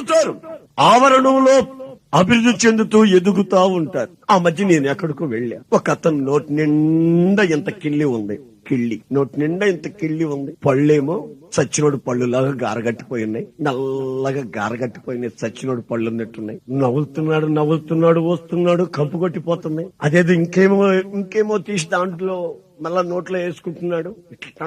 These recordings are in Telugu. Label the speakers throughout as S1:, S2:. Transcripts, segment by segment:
S1: ఉంటారు, ఆవరణంలో అభివృద్ధి చెందుతూ ఎదుగుతా ఉంటారు. ఆ మధ్య నేను ఎక్కడికో వెళ్ళా, ఒక అతను నోటి నిండా ఇంత కిళ్ళి ఉంది, నోటి నిండా ఇంత కిళ్ళి ఉంది, పళ్ళేమో సచ్చినోడు పళ్ళులాగా గారగట్టిపోయి ఉన్నాయి, నల్లగా గారగట్టిపోయినాయి, సచ్చినోడు పళ్ళు ఉన్నట్టున్నాయి. నవ్వుతున్నాడు వస్తున్నాడు, కంపు కొట్టిపోతున్నాయి. అదేదో ఇంకేమో తీసి దాంట్లో మళ్ళా నోట్లో వేసుకుంటున్నాడు, ఇట్లా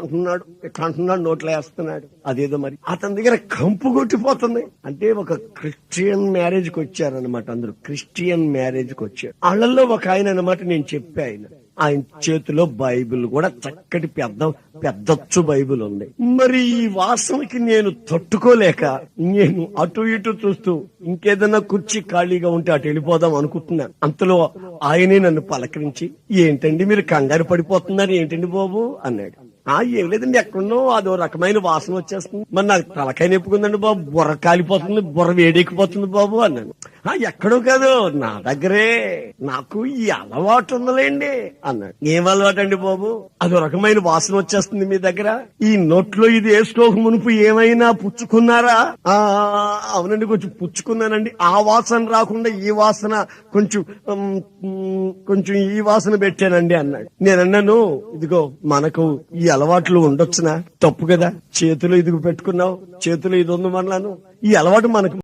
S1: అంటున్నాడు, నోట్లో వేస్తున్నాడు. అదేదో మరి అతని దగ్గర కంపు కొట్టిపోతుంది. అంటే ఒక క్రిస్టియన్ మ్యారేజ్ కి వచ్చారనమాట, అందరూ క్రిస్టియన్ మ్యారేజ్ కి వచ్చారు. వాళ్ళల్లో ఒక ఆయన అనమాట, నేను చెప్పా, ఆయన చేతిలో బైబిల్ కూడా చక్కటి పెద్దచ్చు బైబిల్ ఉంది. మరి ఈ వాసనకి నేను తట్టుకోలేక నేను అటు ఇటు చూస్తూ ఇంకేదన్నా కుర్చీ ఖాళీగా ఉంటే అటు వెళ్ళిపోదాం అనుకుంటున్నాను. అంతలో ఆయనే నన్ను పలకరించి, ఏంటండి మీరు కంగారు పడిపోతున్నారు ఏంటండి బాబు అన్నాడు. ఏం లేదండి, ఎక్కడున్నో అదో రకమైన వాసన వచ్చేస్తుంది, మరి నాకు తలకాయ నొప్పుకుందండి బాబు, బుర్ర కాలిపోతుంది, బుర్ర వేడెక్కిపోతుంది బాబు అన్నాను. ఎక్కడో కాదు, నా దగ్గరే, నాకు ఈ అలవాటు ఉందలేండి అన్నాడు. ఏం అలవాటు అండి బాబు? అదో రకమైన వాసన వచ్చేస్తుంది మీ దగ్గర, ఈ నోట్లో ఇది వేసుకోక మునుపు ఏమైనా పుచ్చుకున్నారా? అవునండి, కొంచెం పుచ్చుకున్నానండి. ఆ వాసన రాకుండా ఈ వాసన కొంచెం ఈ వాసన పెట్టానండి అన్నాడు. నేనన్నాను, ఇదిగో మనకు ఈ అలవాట్లు ఉండొచ్చునా? తప్పు కదా, చేతులు ఇదిగు పెట్టుకున్నావు, చేతులు ఇది ఉంది మనలాను, ఈ అలవాటు మనకు